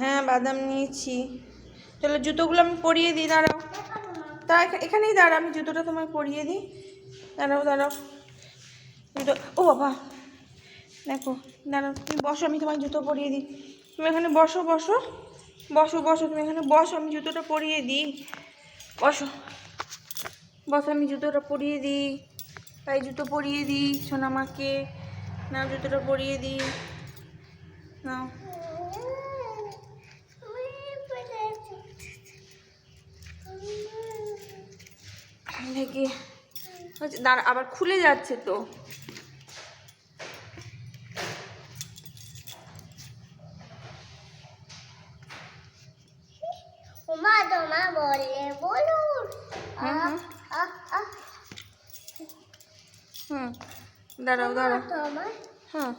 হ্যাঁ বাদাম নিয়েছি। চলো জুতোগুলো আমি পরিয়ে দিই, দাঁড়াও। তা এখানেই দাঁড়াও, আমি জুতোটা তোমায় পরিয়ে দিই। দাঁড়াও দাঁড়াও, জুতো, ও বাবা দেখো, দাঁড়াও তুমি বসো, আমি তোমায় জুতো পরিয়ে দিই। তুমি এখানে বসো বসো বসো বসো, তুমি এখানে বসো, আমি জুতোটা পরিয়ে দিই। বসো বসো, আমি জুতোটা পরিয়ে দিই। তাই জুতো পরিয়ে দিই সোনামাকে। নাও জুতোটা পরিয়ে দিই, নাও। দেখি দাঁড়া, আবার খুলে যাচ্ছে তো। দাঁড়াও দাঁড়াও, হ্যাঁ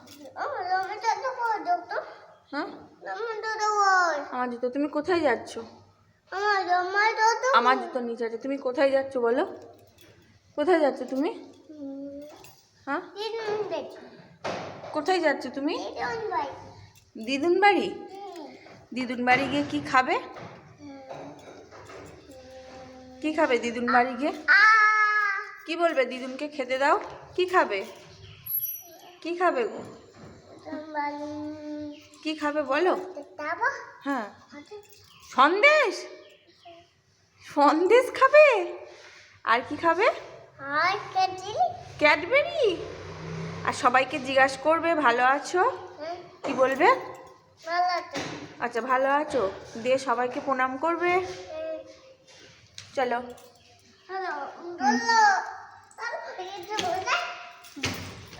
হ্যাঁ আমার জুতো। তুমি কোথায় যাচ্ছ? আমার জুতো নিচে আছে, তুমি কোথায় যাচ্ছ বলো? কোথায় যাচ্ছ তুমি? হ্যাঁ কোথায় যাচ্ছ তুমি? দিদুন বাড়ি। দিদুন বাড়ি গিয়ে কি খাবে? কি খাবে দিদুন বাড়ি গিয়ে? কি বলবে দিদুনকে খেতে দাও? কি খাবে? কি খাবে গো? কি খাবে বলো? হ্যাঁ সন্দেশ। সন্দেশ খাবে? আর কি খাবে? ক্যাডবেরি। আর সবাইকে জিজ্ঞাসা করবে ভালো আছো, কি বলবে? আচ্ছা ভালো আছো, দিয়ে সবাইকে প্রণাম করবে। চলো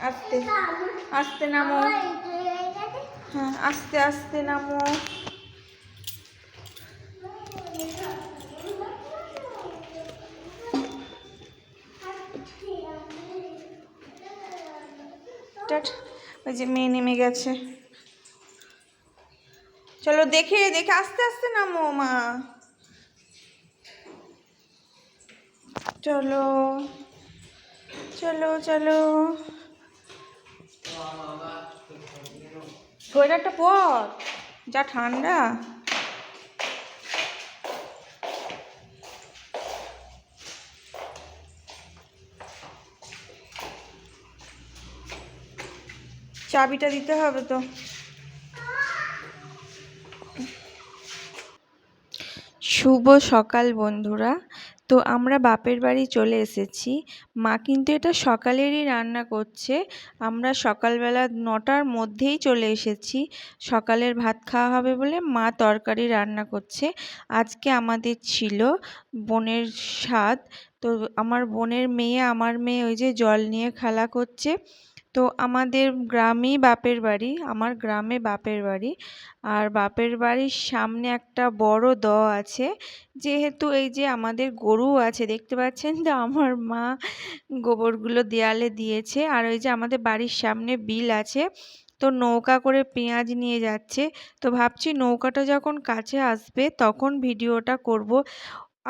আস্তে আস্তে নামো, হ্যাঁ আস্তে আস্তে নামো। ওই যে মেয়ে নেমে গেছে। চলো দেখে দেখে আস্তে আস্তে নামো মা। চলো চলো চলো, সোয়েটারটা পর, যা ঠান্ডা। চাবিটা দিতে হবে তো। শুভ সকাল বন্ধুরা। তো আমরা বাপের বাড়ি চলে এসেছি। মা কিন্তু এটা সকালেরই রান্না করছে। আমরা সকালবেলা 9টার মধ্যেই চলে এসেছি। সকালের ভাত খাওয়া হবে বলে মা তরকারি রান্না করছে। আজকে আমাদের ছিল বোনের সাধ। তো আমার বোনের মেয়ে, আমার মেয়ে ওই যে জল নিয়ে খেলা করছে। তো আমাদের গ্রামেই বাপের বাড়ি, আমার গ্রামে বাপের বাড়ি। আর বাপের বাড়ির সামনে একটা বড় আছে। যেহেতু এই যে আমাদের গরু আছে দেখতে পাচ্ছেন, তো আমার মা গোবরগুলো দেয়ালে দিয়েছে। আর ওই যে আমাদের বাড়ির সামনে বিল আছে, তো নৌকা করে পেঁয়াজ নিয়ে যাচ্ছে। তো ভাবছি নৌকাটা যখন কাছে আসবে তখন ভিডিওটা করব।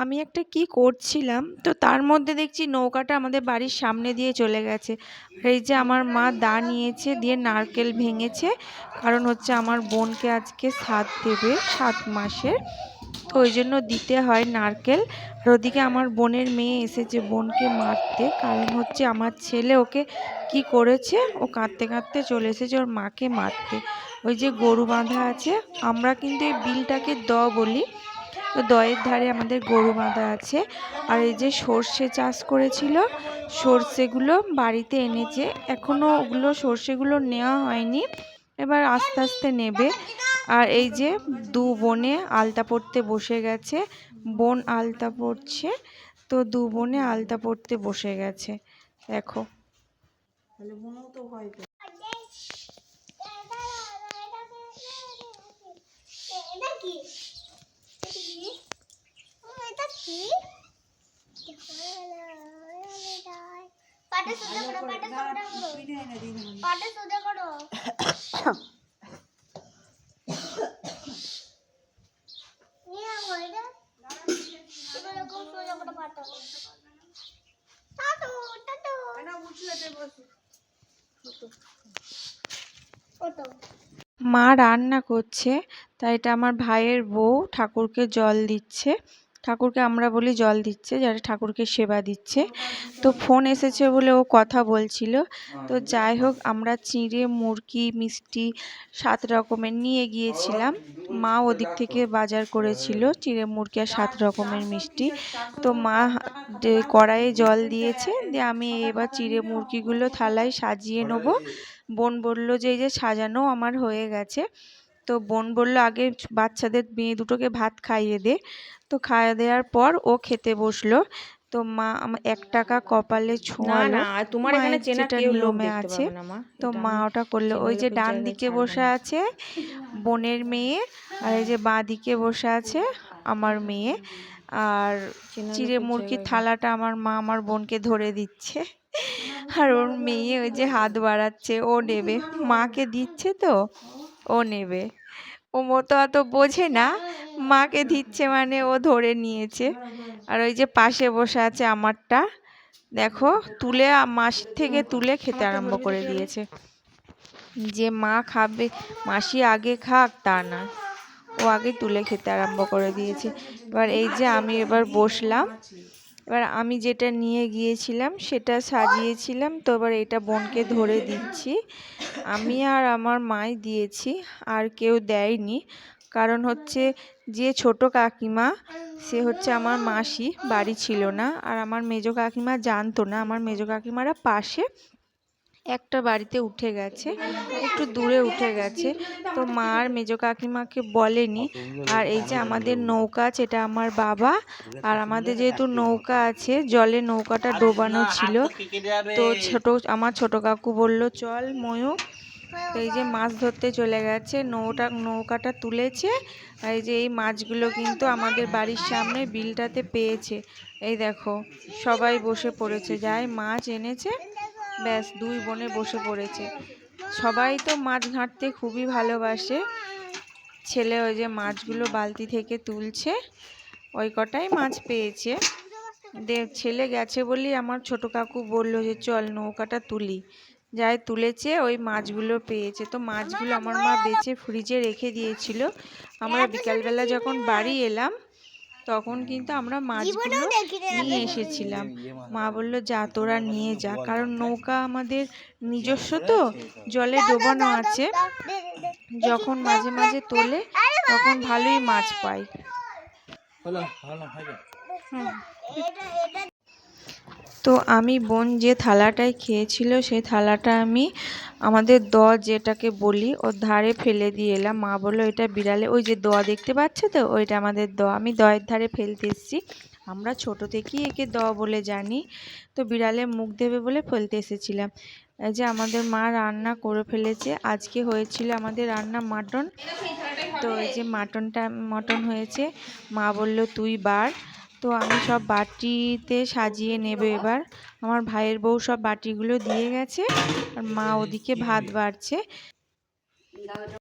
আমি একটা কি করছিলাম, তো তার মধ্যে দেখছি নৌকাটা আমাদের বাড়ির সামনে দিয়ে চলে গেছে। আর এই যে আমার মা দা নিয়েছে, দিয়ে নারকেল ভেঙেছে, কারণ হচ্ছে আমার বোনকে আজকে সাধ দেবে 7 মাসের, তো ওই জন্য দিতে হয় নারকেল। আর ওদিকে আমার বোনের মেয়ে এসেছে বোনকে মারতে, কারণ হচ্ছে আমার ছেলে ওকে কি করেছে, ও কাঁদতে কাঁদতে চলে এসেছে ওর মাকে মারতে। ওই যে গরু বাঁধা আছে, আমরা কিন্তু এই বিলটাকে বলি। তো দয়ের ধারে আমাদের গরু বাঁধা আছে। আর এই যে সর্ষে চাষ করেছিল, সর্ষেগুলো বাড়িতে এনেছে, এখনো ওগুলো সর্ষেগুলো নেওয়া হয়নি, এবার আস্তে আস্তে নেবে। আর এই যে দু বোনে আলতা পড়তে বসে গেছে, বোন আলতা পড়ছে, তো দু বোনে আলতা পড়তে বসে গেছে। দেখো তাহলে বোনও তো ভয় পেয়ে। মা রান্না করছে, তাই এটা আমার ভাইয়ের বউ ঠাকুরকে জল দিচ্ছে, ঠাকুরকে আমরা বলি জল দিচ্ছে, যারা ঠাকুরকে সেবা দিচ্ছে। তো ফোন এসেছে বলে ও কথা বলছিল। তো যাই হোক, আমরা চিঁড়ে মুরগি মিষ্টি 7 রকমের নিয়ে গিয়েছিলাম। মা ওদিক থেকে বাজার করেছিল চিঁড়ে মুরগি আর 7 রকমের মিষ্টি। তো মা কড়াইয়ে জল দিয়েছে, দিয়ে আমি এবার চিঁড়ে মুরগিগুলো থালায় সাজিয়ে নেব। বোন বলল যে এই যে সাজানো আমার হয়ে গেছে। তো বোন বলল আগে বাচ্চাদের মেয়ে দুটোকে ভাত খাইয়ে দে। তো খাইয়ে দেওয়ার পর ও খেতে বসলো। তো মা 1 টাকা কপালে না ছোঁয়ালো, না, তোমার এখানে মায়ের চেনা যেটা কেউ লোক নিয়মে দেখতে আছে। পাবে না মা, তো এটা মা আমি ওটা করলো। চেনা ওই যে লোকের ডান জায়গায় দিকে ছাড়বো বসে না। আছে বোনের মেয়ে, আর এই যে বাঁ দিকে বসে আছে আমার মেয়ে। আর চেনা চিঁড়ে লোকের মুরগির জায়গায় থালাটা আমার মা আমার বোনকে ধরে দিচ্ছে। আর ওর মেয়ে ওই যে হাত বাড়াচ্ছে, ও নেবে, মাকে দিচ্ছে তো ও নেবে। ও মতো অত বোঝে না, মাকে দিচ্ছে মানে ও ধরে নিয়েছে। আর ওই যে পাশে বসে আছে আমারটা, দেখো তুলে মাসি থেকে তুলে খেতে আরম্ভ করে দিয়েছে। যে মা খাবে, মাসি আগে খাক তা না, ও আগে তুলে খেতে আরম্ভ করে দিয়েছে। এবার এই যে আমি এবার বসলাম, এবার আমি যেটা নিয়ে গিয়েছিলাম সেটা সাজিয়েছিলাম। তো এবার এটা বোনকে ধরে দিচ্ছি। আমি আর আমার মাই দিয়েছি, আর কেউ দেয়নি। কারণ হচ্ছে যে ছোট কাকিমা, সে হচ্ছে আমার মাসি, বাড়ি ছিল না। আর আমার মেজো কাকিমা জানতো না, আমার মেজো কাকিমারা পাশে একটা বাড়িতে উঠে গেছে, একটু দূরে উঠে গেছে। তো মা আর মেজো কাকিমাকে বলেনি। আর এই যে আমাদের নৌকা আছে, এটা আমার বাবা। আর আমাদের যেহেতু নৌকা আছে, জলে নৌকাটা ডোবানো ছিল। তো আমার ছোট কাকু বলল চল ময়ূক। তো এই যে মাছ ধরতে চলে গেছে, নৌকাটা তুলেছে। আর এই যে এই মাছগুলো কিন্তু আমাদের বাড়ির সামনে বিলটাতে পেয়েছে। এই দেখো সবাই বসে পড়েছে, যাই মাছ এনেছে ব্যাস 2 বোনে বসে পড়েছে। সবাই তো মাছ ঘাঁটতে খুবই ভালোবাসে। ছেলে ওই যে মাছগুলো বালতি থেকে তুলছে, ওই কটাই মাছ পেয়েছে। ছেলে গেছে বলেই আমার ছোট কাকু বলল যে চল নৌকাটা তুলি। যাই তুলেছে, ওই মাছগুলো পেয়েছে। তো মাছগুলো আমার মা বেছে ফ্রিজে রেখে দিয়েছিল। আমরা বিকালবেলা যখন বাড়ি এলাম তখন কিন্তু আমরা মাছগুলো নিয়ে এসেছিলাম। মা বলল যা তোরা নিয়ে যা, কারণ নৌকা আমাদের নিজস্ব, তো জলে ডোবানো আছে। যখন মাঝে মাঝে তোলে তখন ভালোই মাছ পাই। তো আমি বোন যে থালাটায় খেয়েছিল সেই থালাটা আমি আমাদের যেটাকে বলি ওর ধারে ফেলে দিয়ে এলাম। মা বললো এটা বিড়ালে, ওই যে দেখতে পাচ্ছে তো ওইটা আমাদের আমি এর ধারে ফেলতে এসেছি। আমরা ছোট থেকেই একে বলে জানি। তো বিড়ালে মুখ দেবে বলে ফেলতে এসেছিলাম। এই যে আমাদের মা রান্না করে ফেলেছে। আজকে হয়েছিল আমাদের রান্না মাটন। তো এই যে মটন হয়েছে। মা বলল তুই বাড়। তো আমি সব বাটিতে সাজিয়ে নেব এবার। আমার ভাইয়ের বউ সব বাটিগুলো দিয়ে গেছে, আর মা ওদিকে ভাত বাড়ছে।